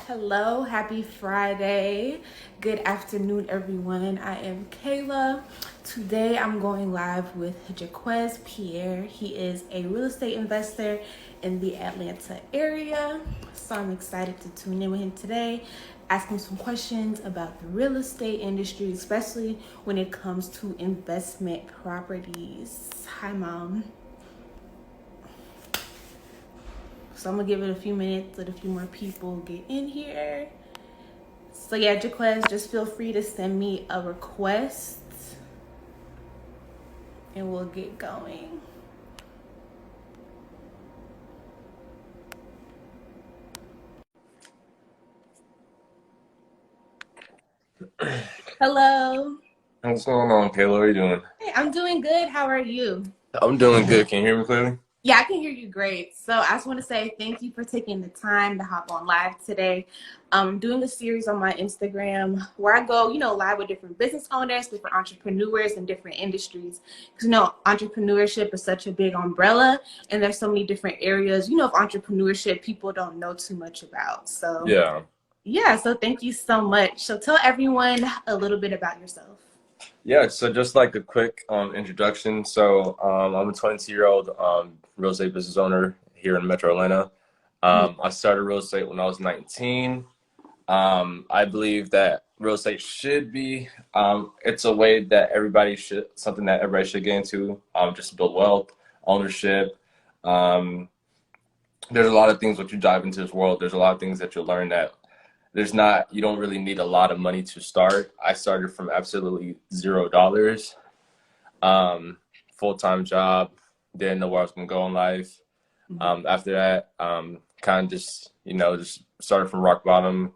Hello, happy Friday. Good afternoon, everyone. I am Kayla. Today I'm going live with Jaquez Pierre. He is a real estate investor in the Atlanta area. So I'm excited to tune in with him today, ask him some questions about the real estate industry, especially when it comes to investment properties. Hi, Mom. So I'm gonna give it a few minutes, let a few more people get in here. So yeah, Jaquez, just feel free to send me a request and we'll get going. Hello. What's going on, Kayla? What are you doing? Hey, I'm doing good. How are you? I'm doing good. Can you hear me clearly? Yeah, I can hear you great. So I just want to say thank you for taking the time to hop on live today. I'm doing a series on my Instagram where I go, live with different business owners, different entrepreneurs in different industries. Because, entrepreneurship is such a big umbrella and there's so many different areas, of entrepreneurship people don't know too much about. So Yeah. yeah, so thank you so much. So tell everyone a little bit about yourself. Yeah, so just like a quick introduction. I'm a 22-year-old real estate business owner here in Metro Atlanta. I started real estate when I was 19. I believe that real estate should be, it's a way that something that everybody should get into, just to build wealth, ownership. Um, there's a lot of things when you dive into this world. There's a lot of things that you'll learn that you don't really need a lot of money to start. I started from absolutely $0, um, full-time job, didn't know where I was gonna go in life. After that, kind of just started from rock bottom.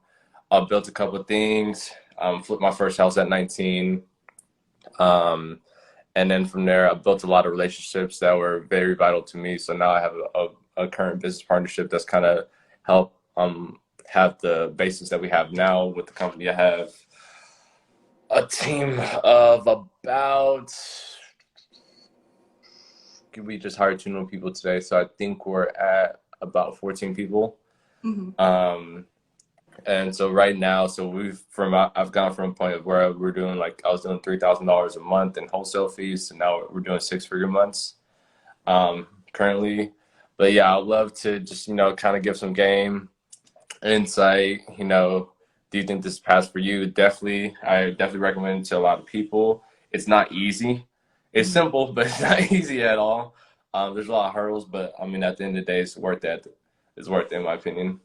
I built a couple of things, flipped my first house at 19. Um, and then from there, I built a lot of relationships that were very vital to me. So now I have a current business partnership that's kind of helped have the basis that we have now with the company. I have a team of about, we just hired 2 new people today, so I think we're at about 14 people. Mm-hmm. And so right now, I've gone from a point of where we're doing I was doing $3,000 a month in wholesale fees, and now we're doing 6-figure months currently. But yeah, I'd love to just kind of give some game insight. Do you think this passed for you? I definitely recommend it to a lot of people. It's not easy. It's simple, but it's not easy at all. There's a lot of hurdles, but I mean, at the end of the day, it's worth it. It's worth it, in my opinion.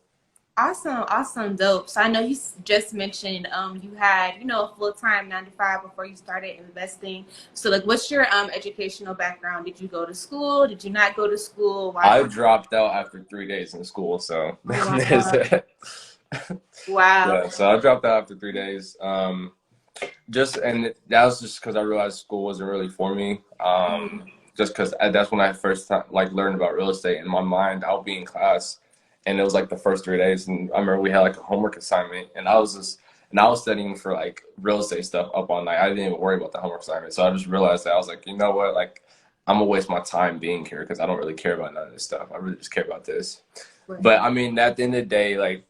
Awesome, dope. So I know you just mentioned you had a full-time 9 to 5 before you started investing. So like, what's your educational background? Did you go to school? Did you not go to school? I Why? dropped out after 3 days in school, so there's Wow. that. Wow. Yeah, so I dropped out after 3 days. That was just because I realized school wasn't really for me. Just because that's when I first learned about real estate. In my mind, I'll be in class, and it was like the first 3 days, and I remember we had like a homework assignment, and I was studying for like real estate stuff up all night. I didn't even worry about the homework assignment, so I just realized that I was like, you know what, like I'm gonna waste my time being here because I don't really care about none of this stuff. I really just care about this. Right. But I mean, at the end of the day, like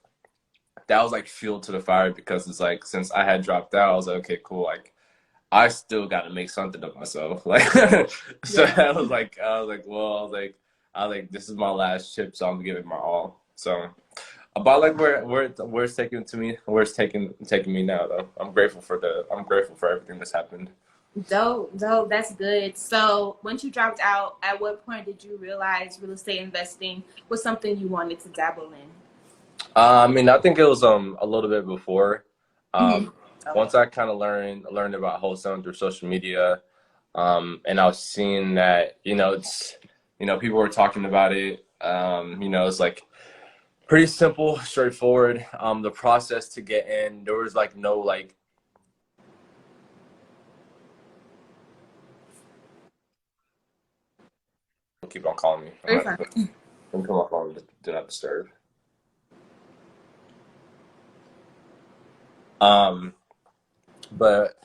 that was like fuel to the fire because it's like since I had dropped out, I was like, okay, cool. Like I still got to make something of myself. Like so, Yeah. I was like, this is my last chip, so I'm giving my all. So about like where it's taking to me, where it's taking me now though. I'm grateful for everything that's happened. Dope. That's good. So once you dropped out, at what point did you realize real estate investing was something you wanted to dabble in? I mean, I think it was a little bit before. Mm-hmm. Um, Once I kind of learned about wholesaling through social media, and I was seeing that it's people were talking about it. It's like pretty simple, straightforward. The process to get in, there was like no like. Keep on calling me. Very fun. I'm put my phone to do not disturb. Um, but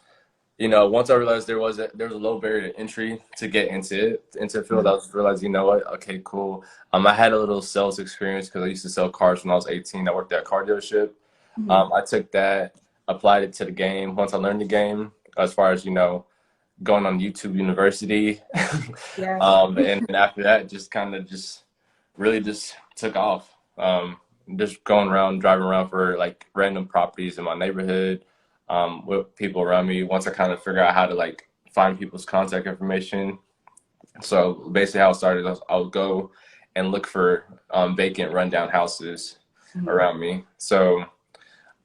once I realized there was a low barrier to entry to get into the field, I was realized, you know what, okay, cool. I had a little sales experience because I used to sell cars when I was 18. I worked at a car dealership. Mhm. I took that, applied it to the game. Once I learned the game, as far as going on YouTube University, Yeah. and after that, just kind of just really just took off. Just going around, driving around for like random properties in my neighborhood, with people around me. Once I kind of figure out how to like find people's contact information. So basically, how it started was I would go and look for vacant, rundown houses Mhm. around me. So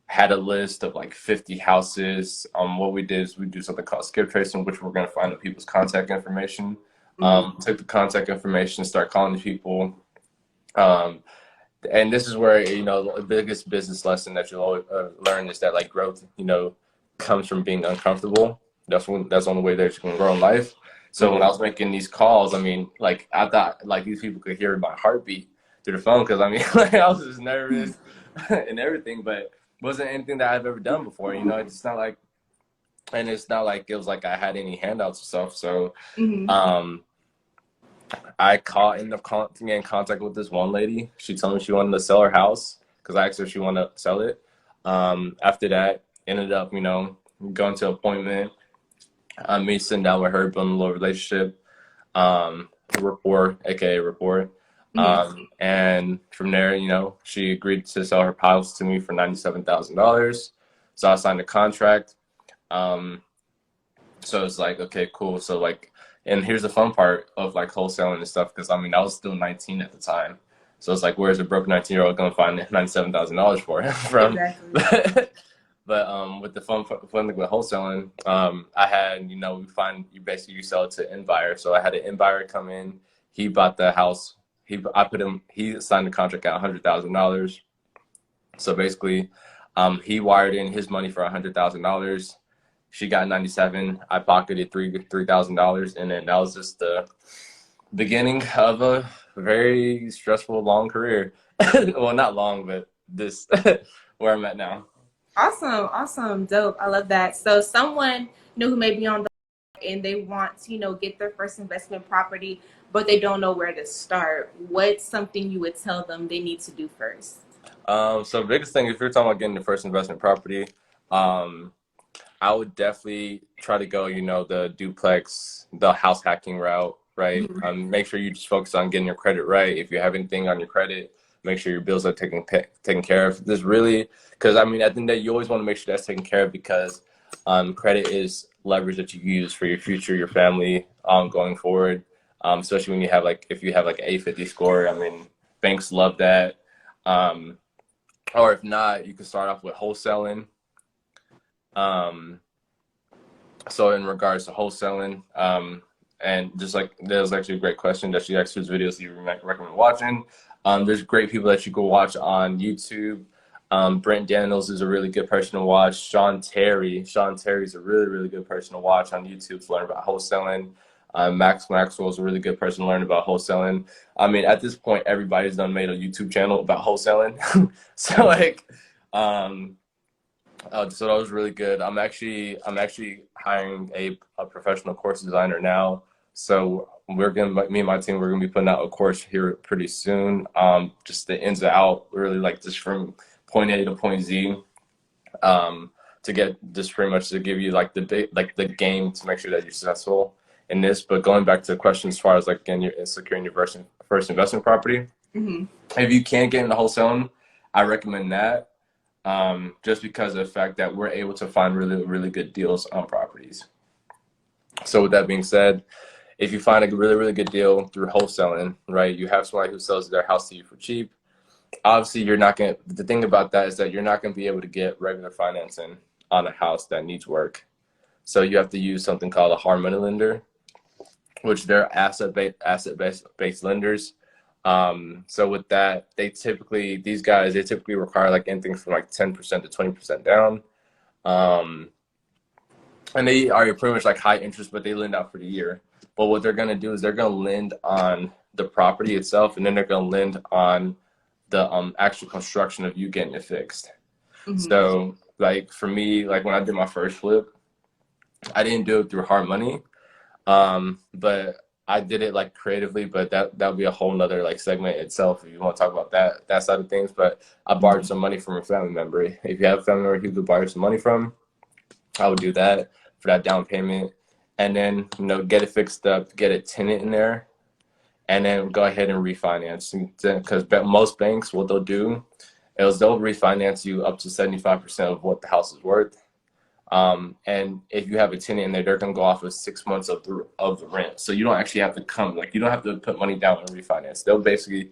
had a list of like 50 houses. What we did is we do something called skip tracing, which we're going to find the people's contact information. Mhm. Took the contact information, start calling the people. Um, and this is where the biggest business lesson that you'll always learn is that like growth comes from being uncomfortable. That's the only way that you can grow in life. So when I Mhm. was making these calls, I mean, like I thought like these people could hear my heartbeat through the phone because I mean like I was just nervous and everything, but it wasn't anything that I've ever done before. It's not like, and it's not like it was like I had any handouts and stuff. So Mhm. um ended up getting in contact with this one lady. She told me she wanted to sell her house because I asked her if she wanted to sell it. After that, ended up, going to an appointment. Me sitting down with her, building a little relationship, rapport, aka rapport. Mhm. And from there, she agreed to sell her house to me for $97,000. So I signed a contract. Um, so it's like, okay, cool. So like, and here's the fun part of like wholesaling and stuff, because I mean, I was still 19 at the time. So it's like, where's a broke 19-year-old going to find $97,000 for from? Exactly. But with the fun thing with wholesaling, I had, you sell it to end buyer. So I had an end buyer come in. He bought the house. He signed the contract at $100,000. So basically, he wired in his money for $100,000. She got 97. I pocketed $3,000, and then that was just the beginning of a very stressful, long career. Well, not long, but this where I'm at now. Awesome. Awesome. Dope. I love that. So someone who may be on the and they want to get their first investment property, but they don't know where to start. What's something you would tell them they need to do first? So biggest thing, if you're talking about getting the first investment property, um, I would definitely try to go, the duplex, the house hacking route, right? Mhm. Make sure you just focus on getting your credit right. If you have anything on your credit, make sure your bills are taken care of. This really, because I mean, I think that you always want to make sure that's taken care of because credit is leverage that you use for your future, your family, going forward. Especially when if you have like an 850 score, I mean, banks love that. Um, or if not, you can start off with wholesaling. Um, So in regards to wholesaling, and just like there's actually a great question that she asked whose videos you recommend watching. There's great people that you can watch on YouTube. Brent Daniels is a really good person to watch. Sean Terry is a really, really good person to watch on YouTube to learn about wholesaling. Max Maxwell is a really good person to learn about wholesaling. I mean, at this point, everybody's done made a YouTube channel about wholesaling. So like, um, so that was really good. I'm actually hiring a professional course designer now. So me and my team, we're gonna be putting out a course here pretty soon. Just the ins and out, really like just from point A to point Z. Um, to get just pretty much to give you like the game to make sure that you're successful in this. But going back to the question as far as like again, you're securing your first investment property. Hmm. If you can't get into wholesaling, I recommend that, just because of the fact that we're able to find really, really good deals on properties. So with that being said, if you find a really, really good deal through wholesaling, right, you have somebody who sells their house to you for cheap. Obviously, you're not going to, the thing about that is that you're not going to be able to get regular financing on a house that needs work. So you have to use something called a hard money lender, which they're asset based lenders. So with that, these guys they typically require like anything from like 10% to 20% down. Um, and they are pretty much like high interest, but they lend out for the year. But what they're gonna do is they're gonna lend on the property itself, and then they're gonna lend on the actual construction of you getting it fixed. Hmm. So like for me, like when I did my first flip, I didn't do it through hard money, but I did it like creatively. But that would be a whole nother like segment itself if you want to talk about that side of things. But I borrowed some money from a family member. If you have a family member who could borrow some money from, I would do that for that down payment, and then get it fixed up, get a tenant in there, and then go ahead and refinance. Because most banks, what they'll do is they'll refinance you up to 75% of what the house is worth. And if you have a tenant in there, they're gonna go off of 6 months of the rent. So you don't actually have to you don't have to put money down and refinance. They'll basically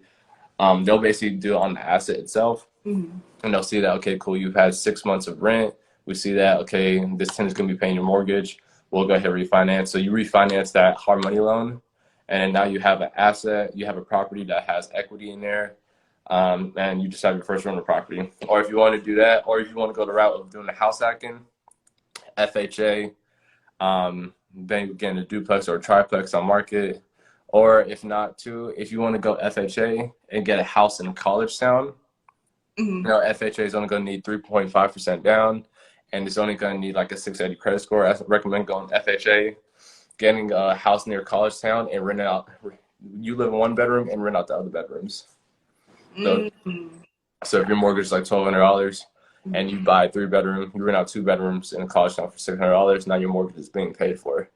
do it on the asset itself, and they'll see that, okay, cool, you've had 6 months of rent. We see that, okay, this tenant's gonna be paying your mortgage. We'll go ahead and refinance. So you refinance that hard money loan, and now you have an asset, you have a property that has equity in there, and you just have your first rental property. Or if you want to do that, or if you want to go the route of doing the house hacking, FHA, then getting a duplex or a triplex on market. Or if not, too, if you want to go FHA and get a house in a college town, FHA is only going to need 3.5% down, and it's only going to need like a 680 credit score. I recommend going FHA, getting a house near a college town, and rent it out. You live in one bedroom and rent out the other bedrooms. So if your mortgage is like $1,200 and you buy 3 bedroom, you rent out 2 bedrooms in a college town for $600, now your mortgage is being paid for.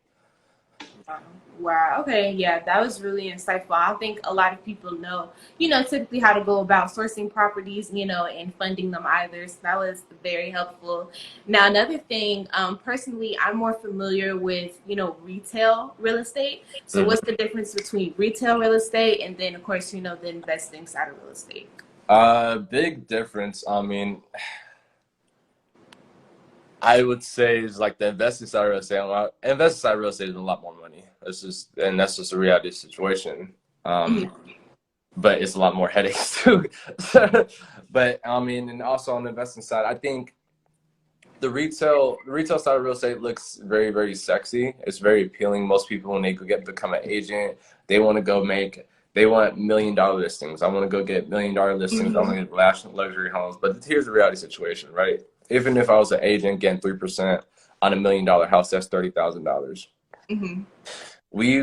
Wow. Okay. Yeah, that was really insightful. I don't think a lot of people know, typically how to go about sourcing properties, and funding them either. So that was very helpful. Now, another thing, personally, I'm more familiar with, retail real estate. So what's the difference between retail real estate and then, of course, the investing side of real estate? Big difference. I mean, I would say is like the investing side of real estate. Investing side of real estate is a lot more money. That's just a reality situation. But it's a lot more headaches too. But I mean, and also on the investing side, I think the retail side of real estate looks very, very sexy. It's very appealing. Most people, when they become an agent, they want $1 million listings. I want to go get $1 million listings. I want to get luxury homes. But here's the reality situation, right? Even if I was an agent getting 3% on $1 million house, that's $30,000. We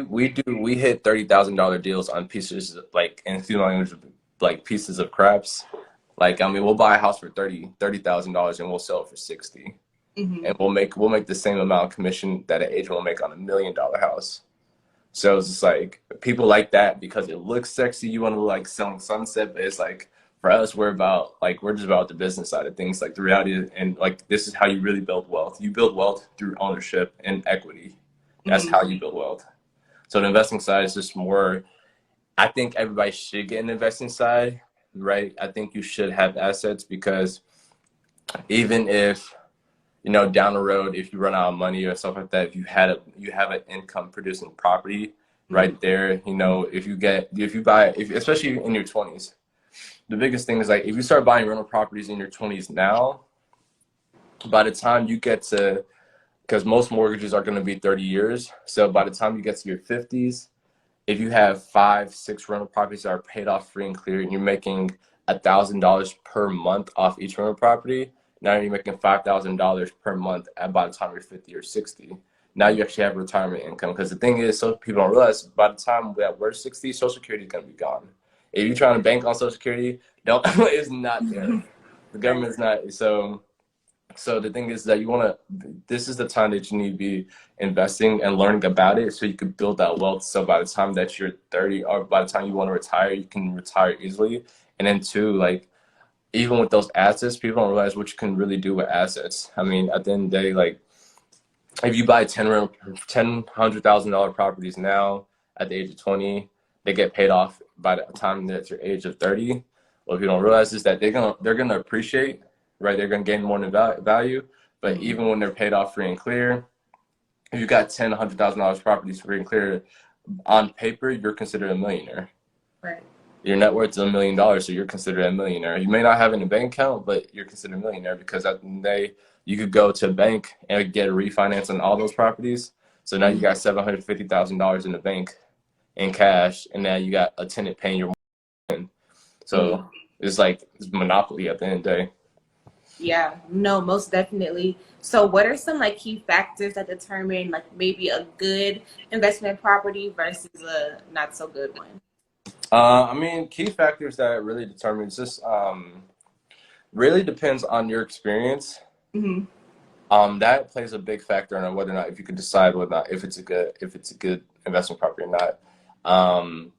hit $30,000 deals on pieces like, in female language, like pieces of craps. Like, I mean, we'll buy a house for $30,000 and we'll sell it for 60, and we'll make the same amount of commission that an agent will make on $1 million house. So it's just like people like that because it looks sexy. You want to like selling sunset, but it's like, for us, we're just about the business side of things. Like the reality, and like this is how you really build wealth. You build wealth through ownership and equity. That's how you build wealth. So the investing side is just more. I think everybody should get an investing side, right? I think you should have assets because even if down the road, if you run out of money or stuff like that, if you have an income producing property right there, especially in your 20s. The biggest thing is like if you start buying rental properties in your 20s now, by the time you get to, because most mortgages are going to be 30 years, so by the time you get to your 50s, if you have 5-6 rental properties that are paid off free and clear, and you're making $1,000 per month off each rental property, now you're making $5,000 per month by the time you're 50 or 60. Now you actually have retirement income, because the thing is, so people don't realize, by the time that we're 60, Social Security is going to be gone. If you're trying to bank on Social Security, it's not there. The government's not. So the thing is that this is the time that you need to be investing and learning about it so you can build that wealth. So by the time that you're 30 or by the time you want to retire, you can retire easily. And then two, like, even with those assets, people don't realize what you can really do with assets. I mean, at the end of the day, like, if you buy $100,000 properties now at the age of 20, they get paid off by the time that you're age of 30. What people don't realize is that they're gonna appreciate, right? They're gonna gain more in value. But even when they're paid off free and clear, if you got $100,000 properties free and clear, on paper you're considered a millionaire. Right. Your net worth is $1 million, so you're considered a millionaire. You may not have it in a bank account, but you're considered a millionaire because at the end of the day, you could go to a bank and get a refinance on all those properties. So now you got $750,000 in the bank in cash, and now you got a tenant paying your mortgage. So it's like it's monopoly at the end of the day. Yeah, no, most definitely. So what are some like key factors that determine like maybe a good investment property versus a not so good one? I mean, key factors that really determines this really depends on your experience. Hmm. That plays a big factor on whether or not if you can decide whether or not if it's a good investment property or not. Um,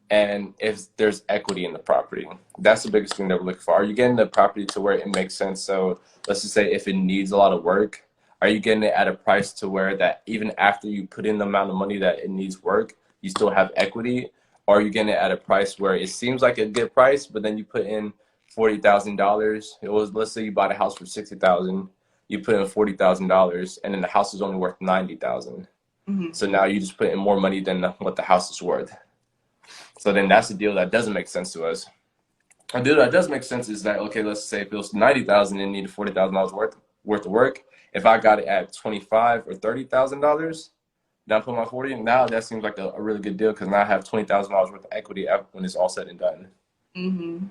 and if there's equity in the property. That's the biggest thing that we're looking for. Are you getting the property to where it makes sense? So let's just say if it needs a lot of work, are you getting it at a price to where that even after you put in the amount of money that it needs work, you still have equity? Or are you getting it at a price where it seems like a good price, but then you put in $40,000? It was, let's say you bought a house for 60,000, you put in $40,000, and then the house is only worth 90,000. Hmm. So now you just put in more money than what the house is worth. So then that's the deal that doesn't make sense to us. A deal that does make sense is that, okay, let's say if it was 90,000 and needed $40,000 worth of work. If I got it at 25 or $30,000, then I put my 40 in. Now that seems like a really good deal because now I have $20,000 worth of equity when it's all said and done. Hmm.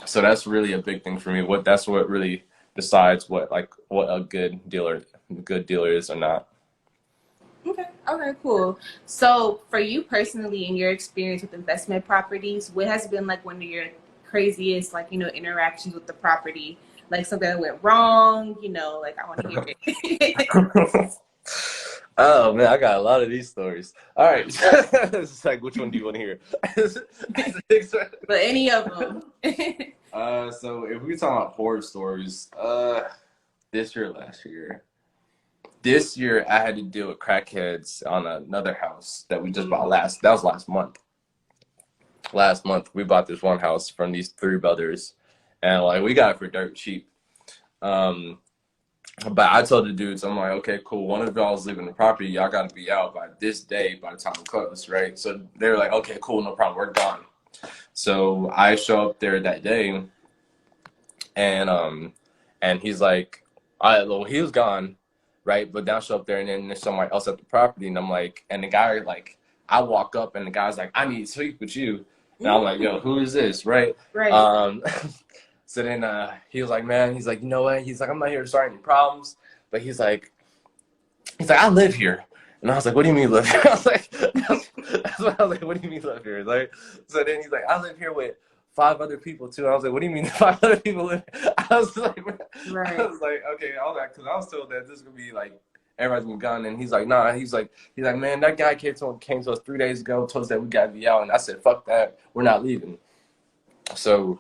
So that's really a big thing for me. That's what really decides what a good dealer is or not. Okay. Okay, cool. So for you personally, in your experience with investment properties, what has been like one of your craziest, like, interactions with the property? Like something that went wrong, like I want to hear it. Oh man, I got a lot of these stories. All right, it's like which one do you want to hear? But any of them. So if we talk about horror stories, this year, last year, this year I had to deal with crackheads on another house that we just bought last. That was last month. Last month we bought this one house from these three brothers, and like we got it for dirt cheap. Um, But I told the dudes, I'm like, okay, cool. One of y'all's leaving the property. Y'all got to be out by this day by the time we close, right? So they're like, okay, cool, no problem. We're gone. So I show up there that day, and he's like, well, he was gone, right? But now I show up there, and then there's somebody else at the property, and I'm like, and the guy like, I walk up, and the guy's like, I need to speak with you, and I'm like, yo, who is this, right? Right. Um, So then he was like, man, he's like, you know what? He's like, I'm not here to start any problems. But he's like, I live here. And I was like, what do you mean live here? I was like, that's what I was like, what do you mean live here? Like, so then he's like, I live here with 5 other people too. And I was like, what do you mean 5 other people live here? I was like, Right. okay, all that, because I was told that this is gonna be like everybody's been gone. And he's like, nah, he's like, man, that guy came to us 3 days ago, told us that we gotta be out. And I said, fuck that, we're not leaving. So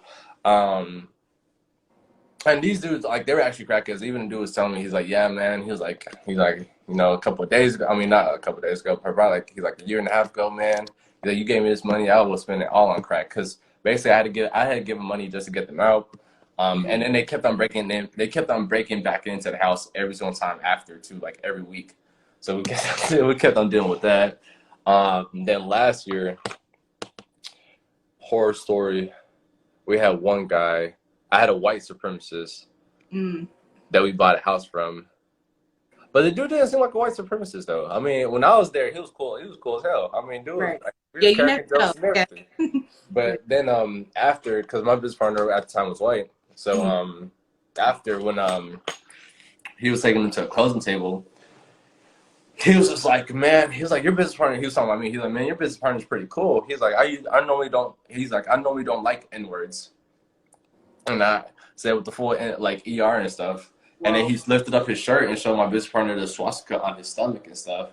and these dudes, like, they were actually crackheads. Even the dude was telling me, he's like, yeah, man. He's like, a couple of days ago. I mean, not a couple of days ago, but probably like, he's like a year and a half ago, man. He's like, you gave me this money, I will spend it all on crack. Because basically, I had to give them money just to get them out. And then they kept on breaking back into the house every single time after, too, like every week. So we kept on dealing with that. Then last year, horror story, we had one guy. I had a white supremacist Mm. that we bought a house from. But the dude didn't seem like a white supremacist, though. I mean, when I was there, he was cool. He was cool as hell. I mean, dude, Right. like, we Yeah, were you never cracking know. jokes and Yeah. everything. But then after, because my business partner at the time was white, so after when he was taking them to a closing table, he was just like, man, he was like, your business partner. He was talking about me. He's like, man, your business partner is pretty cool. He's like, I normally don't. He's like, I normally don't like N words. And I said with the full like ER and stuff. And then Whoa. he's lifted up his shirt and showed my business partner the swastika on his stomach and stuff.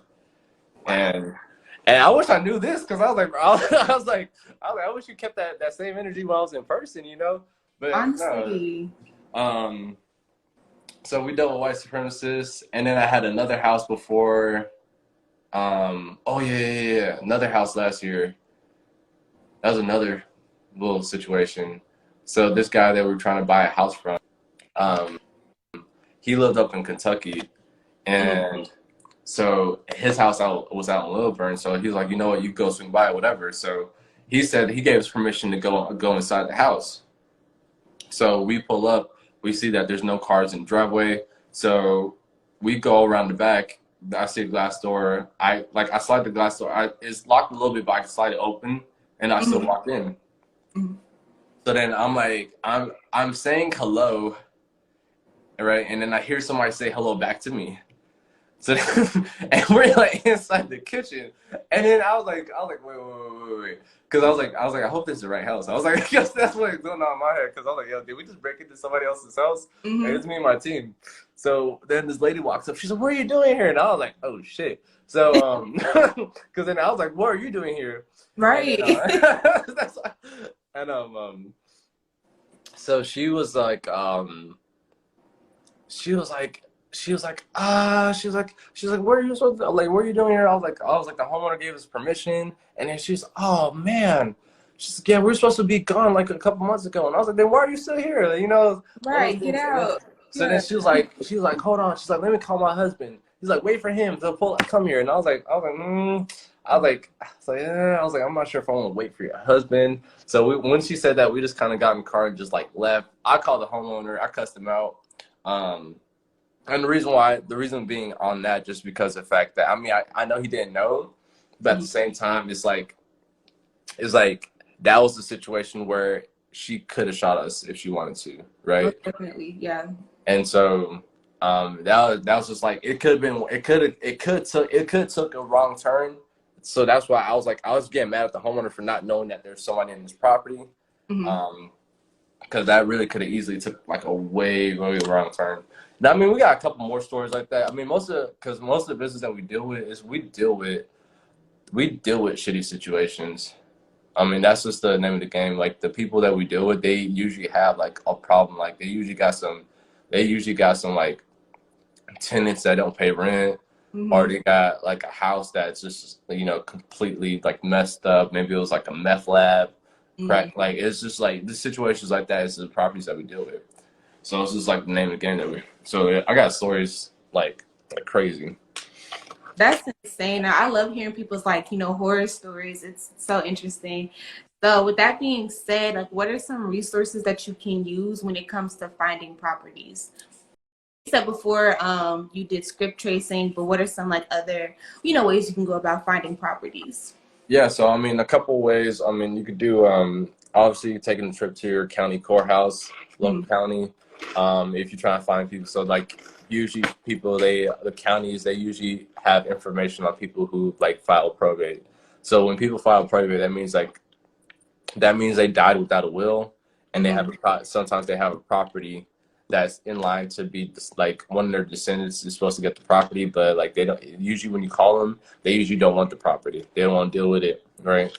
And I wish I knew this because I was like, bro, I wish you kept that same energy when I was in person, you know. But no. Honestly. So we dealt with white supremacists, and then I had another house before. Oh yeah, another house last year. That was another little situation. So this guy that we were trying to buy a house from, um, he lived up in Kentucky, and so his house was out in Lilburn. So he was like, you know what, you go swing by, whatever. So he said he gave us permission to go inside the house. So we pull up, we see that there's no cars in the driveway. So we go around the back. I see a glass door. I slide the glass door. It's locked a little bit, but I can slide it open, and I still walk in. Mhm. So then I'm like, I'm saying hello, right? And then I hear somebody say hello back to me. So and we're like inside the kitchen, and then wait, because I was like, I hope this is the right house. I was like, I guess that's what it's going on in my head, because I was like, yo, did we just break into somebody else's house? And it's me and my team. So then this lady walks up. She's like, what are you doing here? And I was like, oh shit. So because then I was like, what are you doing here? Right. And then, that's, and so she was like, where are you supposed to, like, what are you doing here? I was like, the homeowner gave us permission. And then she's, oh man. She's like, yeah, we were supposed to be gone like a couple months ago. And I was like, then why are you still here? Like, all those Right. Get things. And then, out. so Yeah. then she was like, hold on. She's like, let me call my husband. He's like, wait for him to come here. And I was like, I'm not sure if I want to wait for your husband. So when she said that, we just kind of got in the car and just like left. I called the homeowner. I cussed him out. And the reason being on that, just because of the fact that, I mean, I know he didn't know, but at the same time, it's like that was the situation where she could have shot us if she wanted to, right? Most definitely. Yeah. And so that was just like, it could took a wrong turn. So that's why I was getting mad at the homeowner for not knowing that there's somebody in this property. Because that really could have easily took like a way, way wrong turn. Now, I mean, we got a couple more stories like that. I mean, most of the business that we deal with is we deal with shitty situations. I mean, that's just the name of the game. Like, the people that we deal with, they usually have like a problem. Like, they usually got some like tenants that don't pay rent, or they got like a house that's just, completely like messed up. Maybe it was like a meth lab, crack. Like, it's just like the situations like that is the properties that we deal with. So it's just like the name of the game so I got stories like crazy. That's insane. I love hearing people's horror stories. It's so interesting. So with that being said, like, what are some resources that you can use when it comes to finding properties? You said before you did script tracing, but what are some like other, ways you can go about finding properties? Yeah, so I mean, a couple ways. I mean, you could do obviously taking a trip to your county courthouse, local county, if you're trying to find people. So like, usually the counties, they usually have information on people who like file probate. So when people file probate, that means they died without a will, and they have sometimes they have a property that's in line to be like, one of their descendants is supposed to get the property, but like, they don't usually, when you call them, they usually don't want the property. They don't want to deal with it, right?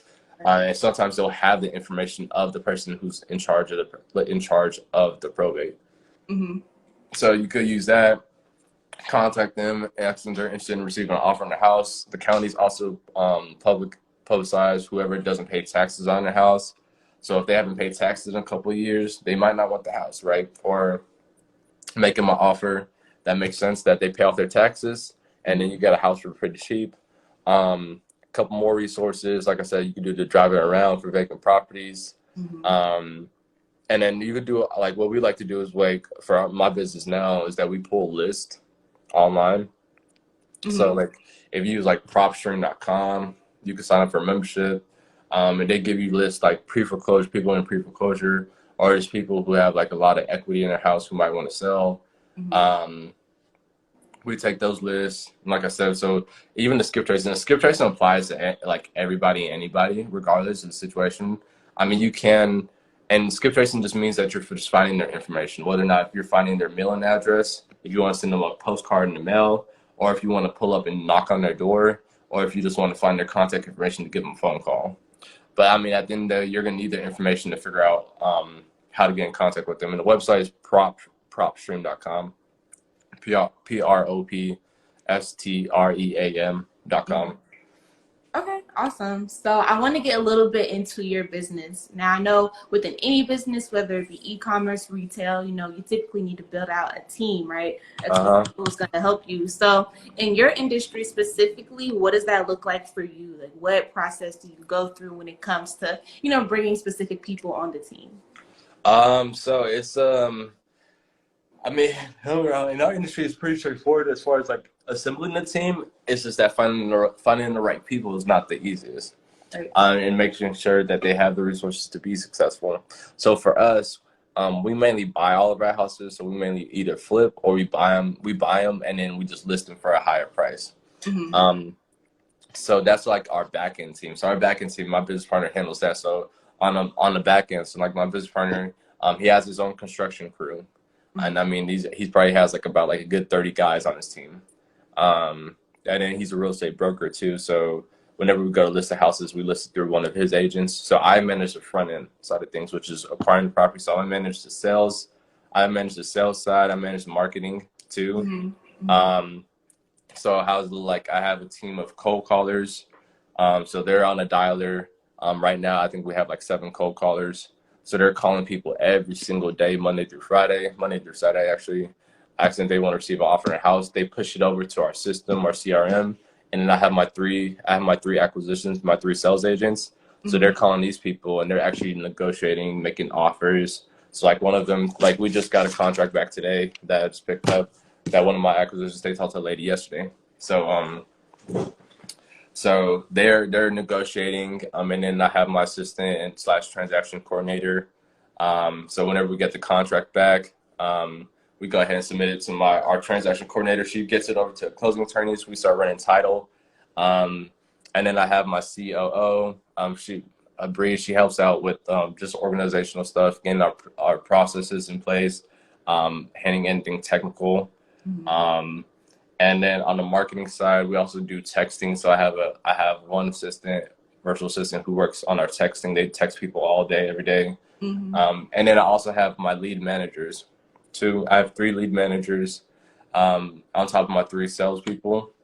And sometimes they'll have the information of the person who's in charge of the probate. So you could use that, contact them, ask them if they're interested in receiving an offer on the house. The counties also publicize whoever doesn't pay taxes on their house. So if they haven't paid taxes in a couple of years, they might not want the house, right? Or make them an offer that makes sense, that they pay off their taxes, and then you get a house for pretty cheap. A couple more resources, like I said, you can do the driving around for vacant properties. And then you could do, like, what we like to do is, like, for my business now, is that we pull lists online. So like, if you use like propstream.com, you can sign up for a membership, and they give you lists like pre-foreclosure, people in pre-foreclosure, or just people who have like a lot of equity in their house who might want to sell. We take those lists, and like I said, so even the skip tracing applies to like everybody, anybody, regardless of the situation. I mean, you can, and skip tracing just means that you're just finding their information, whether or not if you're finding their mailing address, if you want to send them a postcard in the mail, or if you want to pull up and knock on their door, or if you just want to find their contact information to give them a phone call. But I mean, at the end of the day, you're going to need their information to figure out how to get in contact with them. And the website is propstream.com, propstream.com. Okay, awesome. So I want to get a little bit into your business. Now, I know within any business, whether it be e-commerce, retail, you typically need to build out a team, right? A team who's going to help you. So in your industry specifically, what does that look like for you? Like, what process do you go through when it comes to, bringing specific people on the team? So it's, I mean, in our industry, it's pretty straightforward as far as like assembling the team. It's just that finding the right people is not the easiest, and making sure that they have the resources to be successful. So for us, we mainly buy all of our houses, so we mainly either flip or we buy them. We buy them and then we just list them for a higher price. So that's like our back end team. So our back end team, my business partner handles that. So on the back end, so like my business partner, he has his own construction crew, and I mean he probably has like about like a good 30 guys on his team. And then he's a real estate broker too. So whenever we go to list the houses, we list it through one of his agents. So I manage the front end side of things, which is acquiring the property. So I manage the sales. I manage the sales side. I manage the marketing too. So how's like I have a team of cold callers. So they're on a dialer. Right now, I think we have like 7 cold callers. So they're calling people every single day, Monday through Saturday, actually. Asking if they want to receive an offer in a house. They push it over to our system, our CRM. And then I have my three acquisitions, my 3 sales agents. So they're calling these people and they're actually negotiating, making offers. So like one of them, like we just got a contract back today that I just picked up, that one of my acquisitions, they talked to a lady yesterday. So they're negotiating, and then I have my assistant and / transaction coordinator. So whenever we get the contract back, we go ahead and submit it to our transaction coordinator. She gets it over to closing attorneys. We start running title. And then I have my COO. She helps out with just organizational stuff, getting our processes in place, handling anything technical. And then on the marketing side, we also do texting. So I have one virtual assistant who works on our texting. They text people all day, every day. And then I also have my lead managers. I have 3 lead managers on top of my 3 salespeople.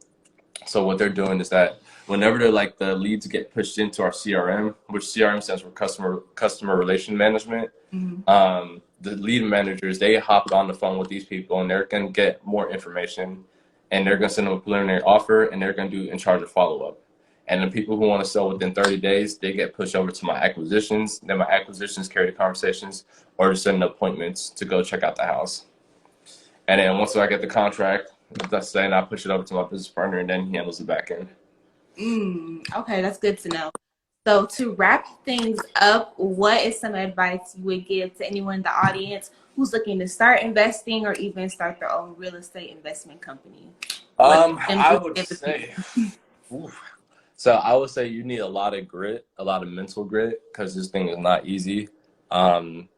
So what they're doing is that whenever the leads get pushed into our CRM, which CRM stands for customer relation management, the lead managers, they hop on the phone with these people and they're going to get more information and they're going to send them a preliminary offer and they're going to do in charge of follow-up. And the people who want to sell within 30 days, they get pushed over to my acquisitions. Then my acquisitions carry the conversations or just send appointments to go check out the house. And then once I get the contract, then I push it over to my business partner and then he handles the back end. Okay, that's good to know. So to wrap things up, what is some advice you would give to anyone in the audience who's looking to start investing or even start their own real estate investment company? I would say, so I would say you need a lot of grit, a lot of mental grit, because this thing is not easy. And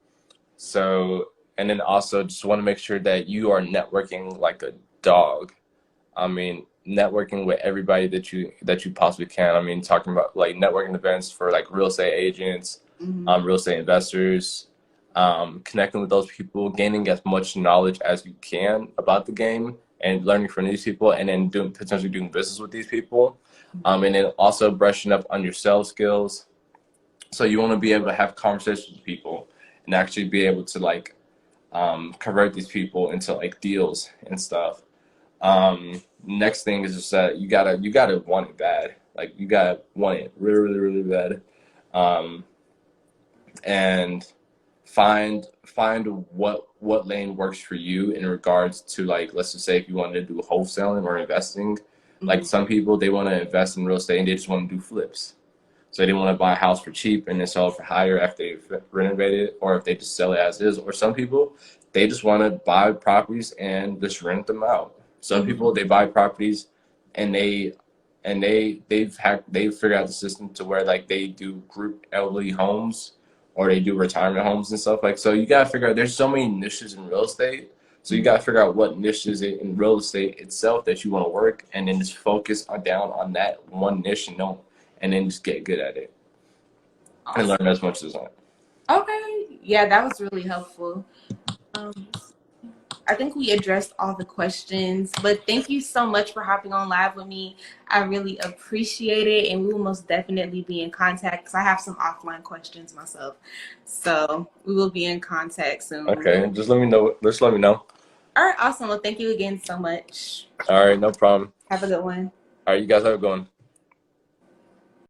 then also just want to make sure that you are networking like a dog. I mean, networking with everybody that you possibly can. I mean, talking about like networking events for like real estate agents, real estate investors, connecting with those people, gaining as much knowledge as you can about the game and learning from these people, and then potentially doing business with these people. And then also brushing up on your sales skills. So you want to be able to have conversations with people and actually be able to like convert these people into like deals and stuff. Next thing is just that you gotta want it bad. Like you gotta want it really, really, really bad. And find what lane works for you in regards to like, let's just say if you wanted to do wholesaling or investing. Like some people, they want to invest in real estate and they just want to do flips. So they want to buy a house for cheap and then sell it for higher after they've renovated it, or if they just sell it as is. Or some people, they just want to buy properties and just rent them out. Some people, they buy properties and they've figured out the system to where like they do group elderly homes or they do retirement homes and stuff. Like, so you got to figure out, there's so many niches in real estate. So you got to figure out what niches in real estate itself that you want to work, and then just focus down on that one niche and then just get good at it. Awesome. And learn as much as I can. Okay. Yeah, that was really helpful. I think we addressed all the questions, but thank you so much for hopping on live with me. I really appreciate it, and we will most definitely be in contact because I have some offline questions myself. So we will be in contact soon. Okay, just let me know. Just let me know. All right, awesome. Well, thank you again so much. All right, no problem. Have a good one. All right, you guys have a good one.